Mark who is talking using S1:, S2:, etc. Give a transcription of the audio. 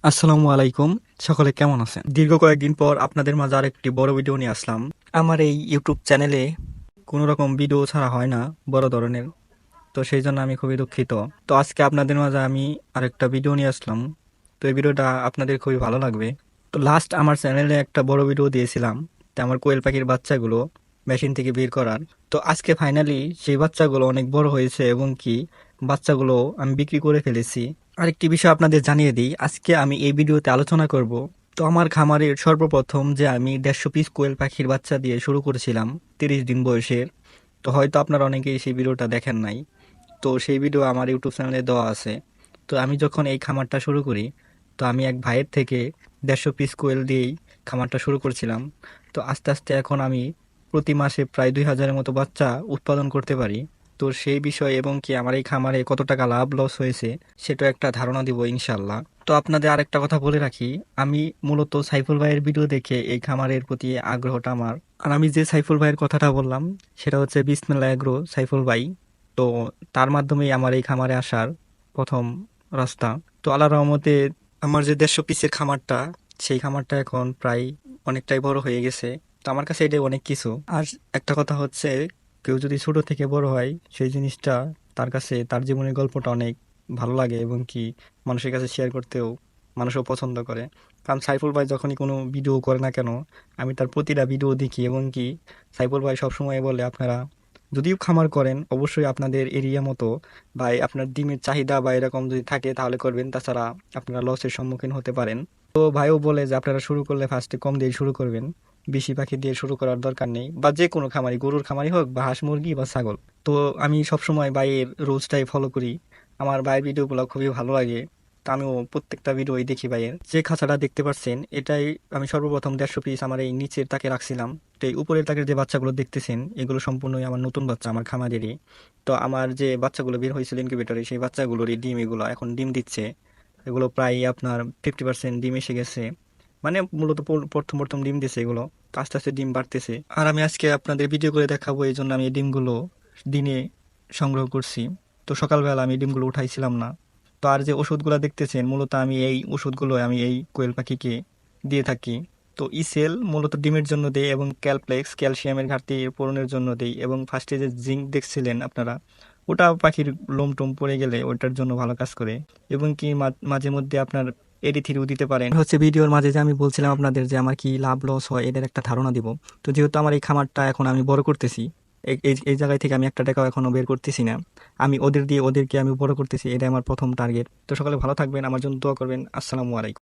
S1: আসসালামু আলাইকুম। সকলে কেমন আছেন? দীর্ঘ কয়েকদিন পর আপনাদের মাঝে আরেকটি বড় ভিডিও নিয়ে আসলাম। আমার এই ইউটিউব চ্যানেলে কোনো রকম ভিডিও ছাড়া হয় না বড় ধরনের। তো সেই জন্য আমি খুবই দুঃখিত। তো আজকে আপনাদের মাঝে আমি আরেকটা ভিডিও নিয়ে আসলাম। তো এই ভিডিওটা আপনাদের খুবই ভালো লাগবে। তো লাস্ট আমার চ্যানেলে একটা বড় ভিডিও দিয়েছিলাম। তো আমার কোয়েল পাখির বাচ্চাগুলো মেশিন থেকে বের করার। তো আজকে ফাইনালি সেই বাচ্চাগুলো অনেক বড় হয়েছে এবং কি বাচ্চাগুলো আমি বিক্রি করে ফেলেছি। আরেকটি বিষয় আপনাদের জানিয়ে দিই, আজকে আমি এই ভিডিওতে আলোচনা করব। তো আমার খামারের সর্বপ্রথম যে আমি 150 পিস কোয়েল পাখির বাচ্চা দিয়ে শুরু করেছিলাম 30 দিন বয়সের। তো হয়তো আপনারা অনেকেই সেই ভিডিওটা দেখেন নাই। তো সেই ভিডিও আমার ইউটিউব চ্যানেলে দেওয়া আছে। তো আমি যখন এই খামারটা শুরু করি, তো আমি এক ভাইয়ের থেকে 150 পিস কোয়েল দিয়েই খামারটা শুরু করছিলাম। তো আস্তে আস্তে এখন আমি প্রতি মাসে প্রায় 2000-এর মতো বাচ্চা উৎপাদন করতে পারি। তো সেই বিষয় এবং কি আমার এই খামারে কত টাকা লাভ লস হয়েছে সেটা একটা ধারণা দিব ইনশাল্লাহ। তো আপনাদের আরেকটা কথা বলে রাখি, আমি মূলত সাইফুল ভাইয়ের ভিডিও দেখে এই খামারের প্রতি আগ্রহটা আমার। আর আমি যে সাইফুল ভাইয়ের কথাটা বললাম সেটা হচ্ছে বিসমিল্লাহ এগ্রো সাইফুল ভাই। তো তার মাধ্যমেই আমার এই খামারে আসার প্রথম রাস্তা। তো আল্লাহর রহমতে আমার যে 150 পিসের খামারটা, সেই খামারটা এখন প্রায় অনেকটাই বড় হয়ে গেছে। তো আমার কাছে এটাই অনেক কিছু। আর একটা কথা হচ্ছে, কেউ যদি ছোট থেকে বড় হয় সেই জিনিসটা তার কাছে তার জীবনের গল্পটা অনেক ভালো লাগে এবং কি মানুষের কাছে শেয়ার করতেও মানুষও পছন্দ করে। কারণ সাইফুল ভাই যখনই কোনো ভিডিও করে না কেন, আমি তার প্রতিটা ভিডিও দেখি এবং কি সাইফুল ভাই সবসময় বলে আপনারা যদিও খামার করেন অবশ্যই আপনাদের এরিয়া মতো বা আপনার ডিমের চাহিদা বা এরকম যদি থাকে তাহলে করবেন, তাছাড়া আপনারা লসের সম্মুখীন হতে পারেন। তো ভাইও বলে যে আপনারা শুরু করলে ফার্স্টে কম দিয়ে শুরু করবেন, বেশি পাখি দিয়ে শুরু করার দরকার নেই, বা যে কোনো খামারি, গরুর খামারি হোক বা হাঁস মুরগি বা ছাগল। তো আমি সবসময় ভাইয়ের রুলসটাই ফলো করি। আমার ভাইয়ের ভিডিওগুলো খুবই ভালো লাগে। তা আমিও প্রত্যেকটা ভিডিওই দেখি ভাইয়ের। যে খাঁচাটা দেখতে পাচ্ছেন এটাই আমি সর্বপ্রথম 150 পিস আমার এই নিচের তাকে রাখছিলাম। তো এই উপরের তাকের যে বাচ্চাগুলো দেখতেছেন এগুলো সম্পূর্ণই আমার নতুন বাচ্চা আমার খামারেরই। তো আমার যে বাচ্চাগুলো বের হয়েছিল ইনকিউবেটরে সেই বাচ্চাগুলোরই ডিম এগুলো এখন ডিম দিচ্ছে। এগুলো প্রায় আপনার 50% ডিম এসে গেছে। মানে মূলত প্রথম প্রথম ডিম দিছে এগুলো। তো আস্তে আস্তে ডিম বাড়তেছে। আর আমি আজকে আপনাদের ভিডিও করে দেখাবো, এই জন্য আমি এই ডিমগুলো দিনে সংগ্রহ করছি। তো সকালবেলা আমি ডিমগুলো উঠাইছিলাম না। তো আর যে ওষুধগুলো দেখতেছেন মূলত আমি এই ওষুধগুলো আমি এই কোয়েল পাখিকে দিয়ে থাকি। তো ইসেল মূলত ডিমের জন্য দেই এবং ক্যালপ্লেক্স ক্যালসিয়ামের ঘাটতি পূরণের জন্য দেই, এবং ফার্স্টে যে জিঙ্ক দেখছিলেন আপনারা, ওটা পাখির লোম টোম পড়ে গেলে ওটার জন্য ভালো কাজ করে। এবং কি মাঝে মধ্যে আপনার এডি3ও দিতে পারেন। হচ্ছে ভিডিওর মাঝে যে আমি বলছিলাম আপনাদের যে আমার কি লাভ লস হয় এদের একটা ধারণা দিব। তো যেহেতু আমার এই খামারটা এখন আমি বড় করতেছি, এই এই এই জায়গায় থেকে আমি একটা টাকাও এখনো বের করতেছি না। আমি ওদের দিয়ে ওদেরকে আমি বড় করতেছি, এটাই আমার প্রথম টার্গেট। তো সকলে ভালো থাকবেন, আমার জন্য দোয়া করবেন। আসসালামু আলাইকুম।